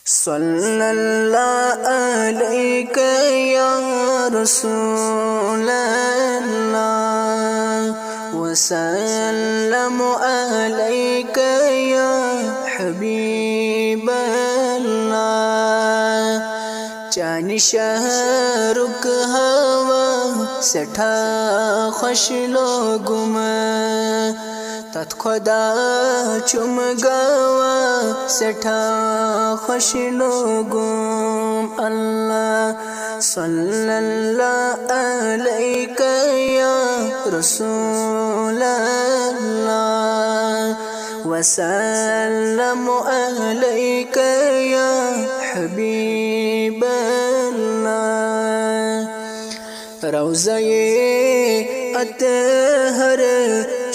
सल्लल्लाहु अलैका या रसूलल्लाह वसल्लमु अलैका या हबीबल्लाह। चांद शहरुक हवा सठा खुश लोगुम तत् खुदा चुम गवा सठा खुश लोगुम। अल्लाह सल्लल्लाहु अलैका या रसूलल्लाह वसल्लमु अलैका या हबीबल्लाह। रौज़ाए अतहर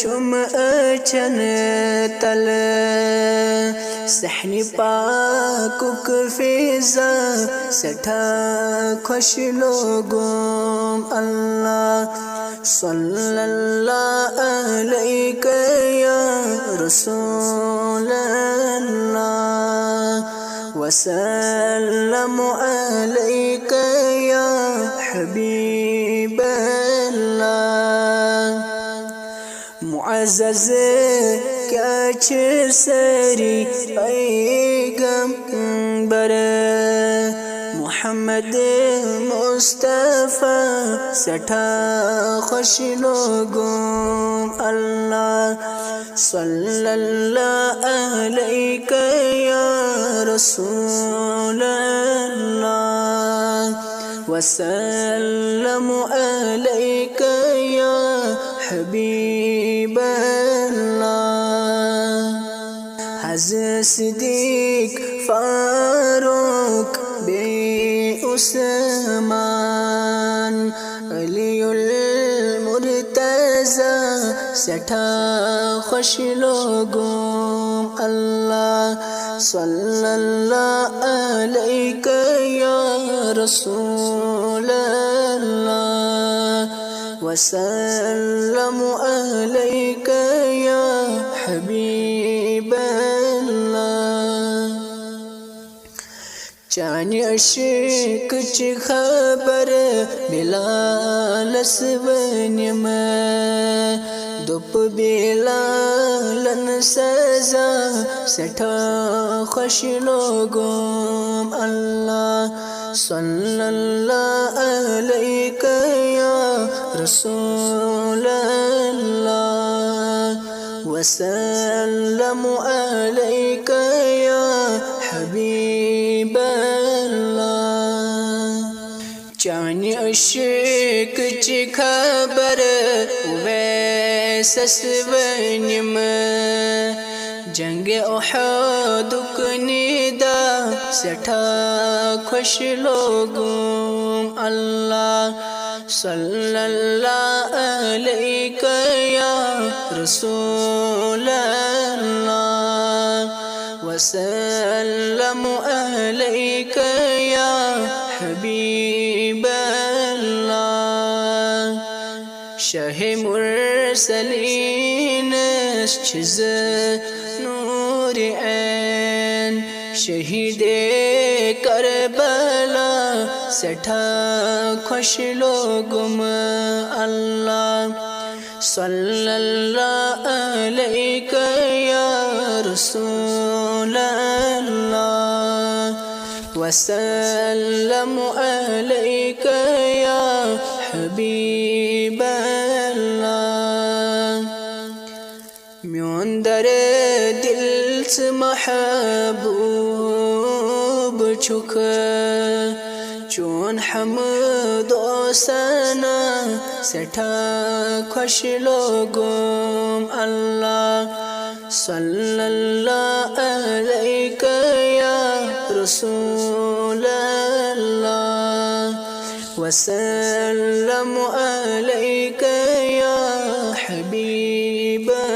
चुम अचन तल सहनी पाकुक फिजा सठा खुश लोगुम। अल्लाह सल्लल्लाहु अलैका या रसूलल्लाह वसल्लमु अलैका या हबीबल्लाह। मुअज़्ज़ज़ क्या सरी पैगंबर मोहम्मद मुस्तफ़ा सठा खुश लोगुम। अल्लाह सल्लल्लाहु अलैका या रसूलल्लाह वसल्लमु अलैका या हबीबल्लाह। हज़रत सिद्दीक़ फारूक बे उस्मान अलीउल मुर्तज़ा सठा खुश लोगुम। अल्लाह सल्लल्लाहु अलैका या रसूलल्लाह वसल्लमु अलैका या हबीबल्लाह। चान अशिक च खबर बिलाल सवनिम दुप बिलालन सजा सठा खुश लोगुम। अल्लाह सल्लल्लाहु अलैका या रसूलल्लाह वसल्लमु अलैका या हबीबल्लाह। चान अशिक च खबर वैसस्वनिम जंग उहदुक निदा सठा खुश लोगुम। अल्लाह सल्लल्लाहु अलैका या रसूलल्लाह वसल्लमु अलैका या हबीबल्लाह। शाह मुरसलीन छिज़ नूर ऐन शहीद करबला सठा खुश लोगुम। अल्लाह सल्लल्लाहु अलैका या रसूलल्लाह वसल्लमु अलैका या हबीबल्लाह। म्योन दर दिल से महबूब छुक चोन हमदो सना सठा खुश लोगुम। अल्लाह सल्लल्लाहु अलैका या रसूलल्लाह वसल्लमु अलैका या हबीबल्लाह।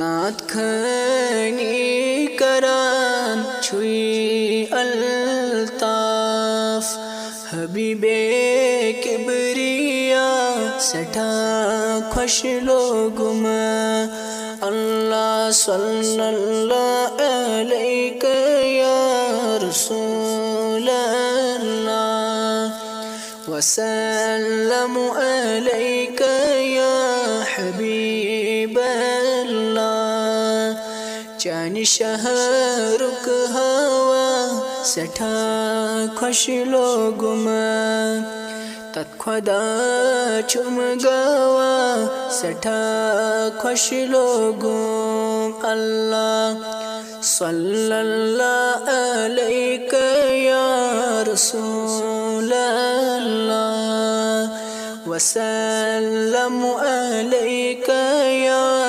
नात खनी करान छुई अल्ताफ हबीबे किबरिया सठा खुश लोगुम। अल्लाह सल्लल्लाहु وسلم عليك يا حبيب الله چانی شهرک هوا سٹھا خوش لوگما تت خدا چم گوا سٹھا خوش لوگم اللہ صلی اللہ علیک یا رسول اللہ وسلم علیک یا